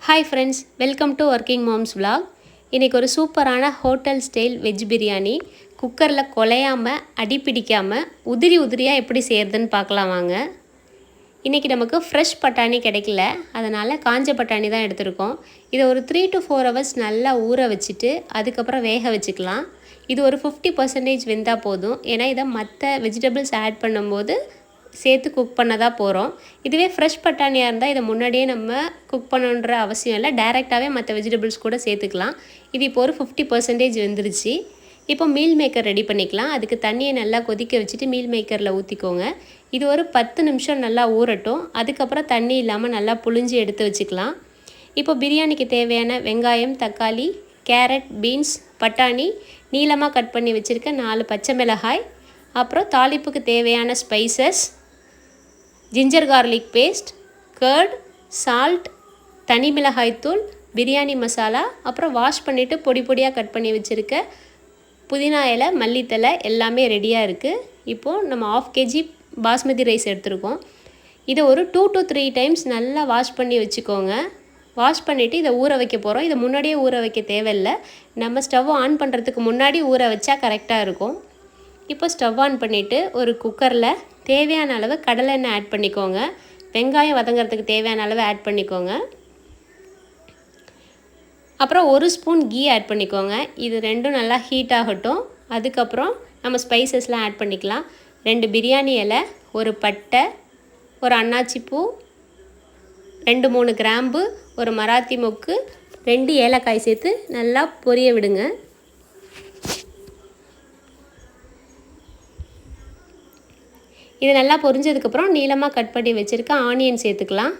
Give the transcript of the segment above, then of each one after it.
Hi friends, welcome to working moms vlog. இன்றைக்கி ஒரு சூப்பரான ஹோட்டல் ஸ்டைல் வெஜ் பிரியாணி குக்கரில் குலையாமல் அடி பிடிக்காமல் உதிரி உதிரியாக எப்படி செய்கிறதுன்னு பார்க்கலாம் வாங்க. இன்றைக்கி நமக்கு ஃப்ரெஷ் பட்டாணி கிடைக்கல, அதனால் காஞ்ச பட்டாணி தான் எடுத்திருக்கோம். இதை ஒரு 3 to 4 hours நல்லா ஊற வச்சுட்டு அதுக்கப்புறம் வேக வச்சுக்கலாம். இது ஒரு 50% வெந்தால் போதும், ஏன்னா இதை மற்ற வெஜிடபிள்ஸ் ஆட் பண்ணும்போது சேர்த்து குக் பண்ண தான் போகிறோம். இதுவே ஃப்ரெஷ் பட்டாணியாக இருந்தால் இதை முன்னாடியே நம்ம குக் பண்ணணுன்ற அவசியம் இல்லை, டைரெக்டாகவே மற்ற வெஜிடபிள்ஸ் கூட சேர்த்துக்கலாம். இது இப்போ ஒரு 50% வெந்துருச்சு. இப்போ மீல் மேக்கர் ரெடி பண்ணிக்கலாம். அதுக்கு தண்ணியை நல்லா கொதிக்க வச்சுட்டு மீல் மேக்கரில் ஊற்றிக்கோங்க. இது ஒரு 10 நிமிஷம் நல்லா ஊறட்டும். அதுக்கப்புறம் தண்ணி இல்லாமல் நல்லா புழிஞ்சு எடுத்து வச்சுக்கலாம். இப்போ பிரியாணிக்கு தேவையான வெங்காயம், தக்காளி, கேரட், பீன்ஸ், பட்டாணி, நீளமாக கட் பண்ணி வச்சுருக்க 4 பச்சை மிளகாய், அப்புறம் தாளிப்புக்கு தேவையான spices, ginger garlic paste, curd, salt, தனி மிளகாய்த்தூள், பிரியாணி மசாலா, அப்புறம் வாஷ் பண்ணிவிட்டு பொடி பொடியாக கட் பண்ணி வச்சுருக்க புதினா இலை, மல்லித்தலை எல்லாமே ரெடியாக இருக்குது. இப்போது நம்ம 1/2 kg பாஸ்மதி ரைஸ் எடுத்துருக்கோம். இதை ஒரு 2 to 3 times நல்லா வாஷ் பண்ணி வச்சுக்கோங்க. வாஷ் பண்ணிவிட்டு இதை ஊற வைக்க போகிறோம். இதை முன்னாடியே ஊற வைக்க தேவையில்லை, நம்ம ஸ்டவ் ஆன் பண்ணுறதுக்கு முன்னாடி ஊற வச்சா கரெக்டாக இருக்கும். இப்போ ஸ்டவ் ஆன் பண்ணிவிட்டு ஒரு குக்கரில் தேவையான அளவு கடலெண்ணெய் ஆட் பண்ணிக்கோங்க. வெங்காயம் வதங்கிறதுக்கு தேவையான அளவு ஆட் பண்ணிக்கோங்க. அப்புறம் 1 ஸ்பூன் கீ ஆட் பண்ணிக்கோங்க. இது ரெண்டும் நல்லா ஹீட் ஆகட்டும். அதுக்கப்புறம் நம்ம ஸ்பைசஸ்லாம் ஆட் பண்ணிக்கலாம். 2 பிரியாணி இலை, ஒரு பட்டை, ஒரு அன்னாச்சி பூ, 2-3 கிராம்பு, ஒரு மராத்தி மொக்கு, 2 ஏலக்காய் சேர்த்து நல்லா பொரிய விடுங்க. இது நல்லா பொரிஞ்சதுக்கப்புறம் நீளமாக கட் பண்ணி வச்சுருக்க ஆனியன் சேர்த்துக்கலாம்.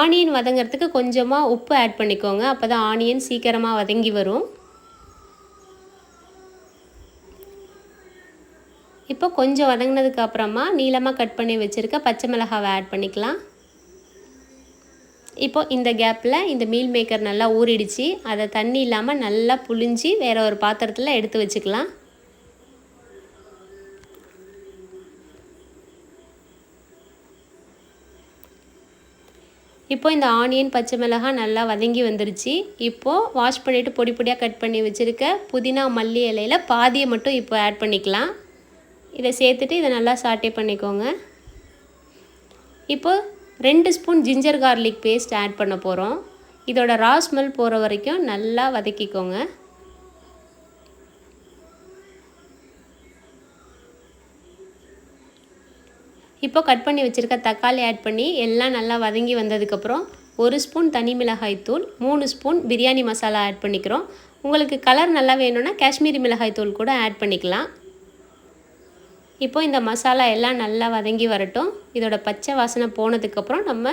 ஆனியன் வதங்கிறதுக்கு கொஞ்சமாக உப்பு ஆட் பண்ணிக்கோங்க, அப்போ தான் ஆனியன் சீக்கிரமாக வதங்கி வரும். இப்போ கொஞ்சம் வதங்கினதுக்கு அப்புறமா நீளமாக கட் பண்ணி வச்சுருக்க பச்சை மிளகாவை ஆட் பண்ணிக்கலாம். இப்போ இந்த கேப்பில் இந்த மீல் மேக்கர் நல்லா ஊறிடுச்சு. அதை தண்ணி இல்லாமல் நல்லா புழிஞ்சி வேறு ஒரு பாத்திரத்தில் எடுத்து வச்சுக்கலாம். இப்போ இந்த ஆனியன், பச்சை மிளகாய் நல்லா வதங்கி வந்துருச்சு. இப்போது வாஷ் பண்ணிவிட்டு பொடி பொடியாக கட் பண்ணி வச்சுருக்க புதினா, மல்லி இலையில் பாதியை மட்டும் இப்போ ஆட் பண்ணிக்கலாம். இதை சேர்த்துட்டு இதை நல்லா சாட்டே பண்ணிக்கோங்க. இப்போது 2 spoon ginger garlic paste add பண்ண போகிறோம். இதோட ரா ஸ்மெல் போகிற வரைக்கும் நல்லா வதக்கிக்கோங்க. இப்போ கட் பண்ணி வச்சுருக்க தக்காளி ஆட் பண்ணி எல்லாம் நல்லா வதங்கி வந்ததுக்கப்புறம் 1 ஸ்பூன் தனி மிளகாய் தூள், 3 ஸ்பூன் பிரியாணி மசாலா ஆட் பண்ணிக்கிறோம். உங்களுக்கு கலர் நல்லா வேணும்னா காஷ்மீரி மிளகாய் தூள் கூட ஆட் பண்ணிக்கலாம். இப்போ இந்த மசாலா எல்லாம் நல்லா வதங்கி வரட்டும். இதோட பச்சை வாசனை போனதுக்கப்புறம் நம்ம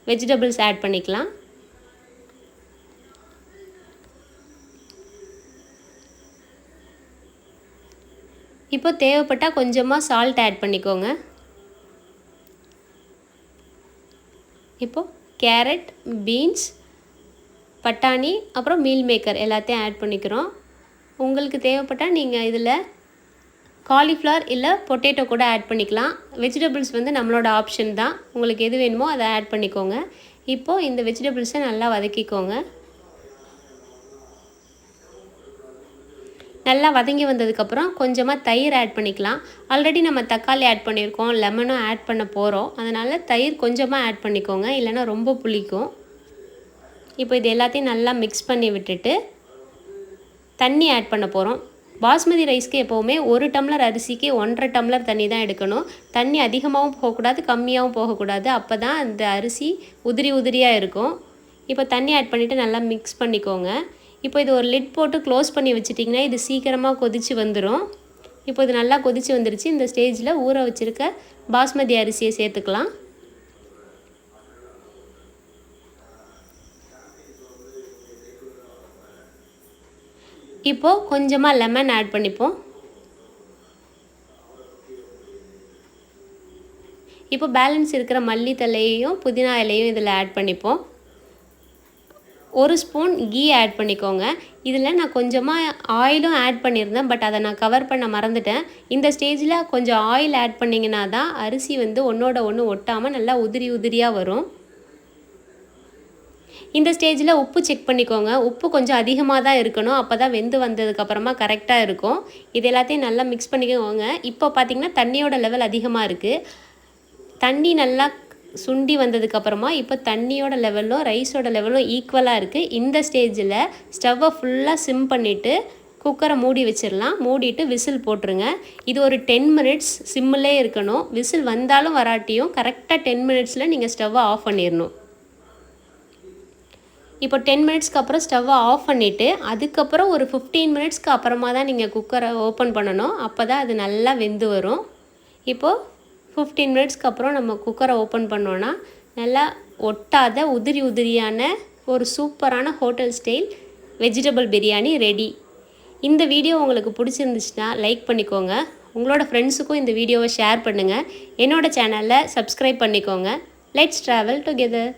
வெஜிடபிள்ஸ் ஆட் பண்ணிக்கலாம். இப்போ தேவைப்பட்டால் கொஞ்சமாக சால்ட் ஆட் பண்ணிக்கோங்க. இப்போது கேரட், பீன்ஸ், பட்டாணி, அப்புறம் மீல் மேக்கர் எல்லாத்தையும் ஆட் பண்ணிக்கிறோம். உங்களுக்கு தேவைப்பட்டால் நீங்கள் இதில் காலிஃப்ளவர் இல்லை பொட்டேட்டோ கூட ஆட் பண்ணிக்கலாம். வெஜிடபிள்ஸ் வந்து நம்மளோட ஆப்ஷன் தான், உங்களுக்கு எது வேணுமோ அதை ஆட் பண்ணிக்கோங்க. இப்போது இந்த வெஜிடபிள்ஸை நல்லா வதக்கிக்கோங்க. நல்லா வதங்கி வந்ததுக்கப்புறம் கொஞ்சமாக தயிர் ஆட் பண்ணிக்கலாம். ஆல்ரெடி நம்ம தக்காளி ஆட் பண்ணியிருக்கோம், லெமனும் ஆட் பண்ண போகிறோம், அதனால் தயிர் கொஞ்சமாக ஆட் பண்ணிக்கோங்க, இல்லைன்னா ரொம்ப புளிக்கும். இப்போ இது எல்லாத்தையும் நல்லா மிக்ஸ் பண்ணி விட்டுட்டு தண்ணி ஆட் பண்ண போகிறோம். பாஸ்மதி ரைஸ்க்கு எப்போவுமே 1 டம்ளர் அரிசிக்கு 1.5 டம்ளர் தண்ணி தான் எடுக்கணும். தண்ணி அதிகமாகவும் போகக்கூடாது, கம்மியாகவும் போகக்கூடாது, அப்போ தான் அந்த அரிசி உதிரி உதிரியாக இருக்கும். இப்போ தண்ணி ஆட் பண்ணிவிட்டு நல்லா மிக்ஸ் பண்ணிக்கோங்க. இப்போ இது ஒரு லிட் போட்டு க்ளோஸ் பண்ணி வச்சுட்டிங்கன்னா இது சீக்கிரமாக கொதித்து வந்துடும். இப்போ இது நல்லா கொதித்து வந்துருச்சு. இந்த ஸ்டேஜில் ஊற வச்சுருக்க பாஸ்மதி அரிசியை சேர்த்துக்கலாம். இப்போது கொஞ்சமாக லெமன் ஆட் பண்ணிப்போம். இப்போ பேலன்ஸ் இருக்கிற மல்லித்தலையையும் புதினா இலையும் இதில் ஆட் பண்ணிப்போம். 1 ஸ்பூன் கீ ஆட் பண்ணிக்கோங்க. இதில் நான் கொஞ்சமாக ஆயிலும் ஆட் பண்ணியிருந்தேன், பட் அதை நான் கவர் பண்ண மறந்துட்டேன். இந்த ஸ்டேஜில் கொஞ்சம் ஆயில் ஆட் பண்ணிங்கன்னா தான் அரிசி வந்து ஒன்றோட ஒன்று ஒட்டாமல் நல்லா உதிரி உதிரியாக வரும். இந்த ஸ்டேஜில் உப்பு செக் பண்ணிக்கோங்க. உப்பு கொஞ்சம் அதிகமாக தான் இருக்கணும், அப்போ தான் வெந்து வந்ததுக்கப்புறமா கரெக்டாக இருக்கும். இது எல்லாத்தையும் நல்லா மிக்ஸ் பண்ணிக்கோங்க. இப்போ பார்த்திங்கன்னா தண்ணியோட லெவல் அதிகமாக இருக்குது. தண்ணி நல்லா சுண்டி வந்ததுக்கப்புறமா இப்போ தண்ணியோட லெவலும் ரைஸோட லெவலும் ஈக்குவலாக இருக்குது. இந்த ஸ்டேஜில் ஸ்டவ்வை ஃபுல்லாக சிம் பண்ணிவிட்டு குக்கரை மூடி வச்சிடலாம். மூடிட்டு விசில் போட்டுருங்க. இது ஒரு 10 மினிட்ஸ் சிம்மிலே இருக்கணும். விசில் வந்தாலும் வராட்டியும் கரெக்டாக 10 மினிட்ஸில் நீங்கள் ஸ்டவ்வை ஆஃப் பண்ணிடணும். இப்போ 10 மினிட்ஸ்க்கு அப்புறம் ஸ்டவ்வை ஆஃப் பண்ணிவிட்டு அதுக்கப்புறம் ஒரு 15 மினிட்ஸ்க்கு அப்புறமா தான் நீங்கள் குக்கரை ஓப்பன் பண்ணணும். அப்போ தான் அது நல்லா வெந்து வரும். இப்போது 15 மினிட்ஸ்க்கு அப்புறம் நம்ம குக்கரை ஓப்பன் பண்ணோன்னா நல்லா ஒட்டாத உதிரி உதிரியான ஒரு சூப்பரான hotel style vegetable biryani ready. இந்த வீடியோ உங்களுக்கு பிடிச்சிருந்துச்சுன்னா லைக் பண்ணிக்கோங்க. உங்களோட ஃப்ரெண்ட்ஸுக்கும் இந்த வீடியோவை ஷேர் பண்ணுங்கள். என்னோடய சேனலை சப்ஸ்கிரைப் பண்ணிக்கோங்க. Let's travel together.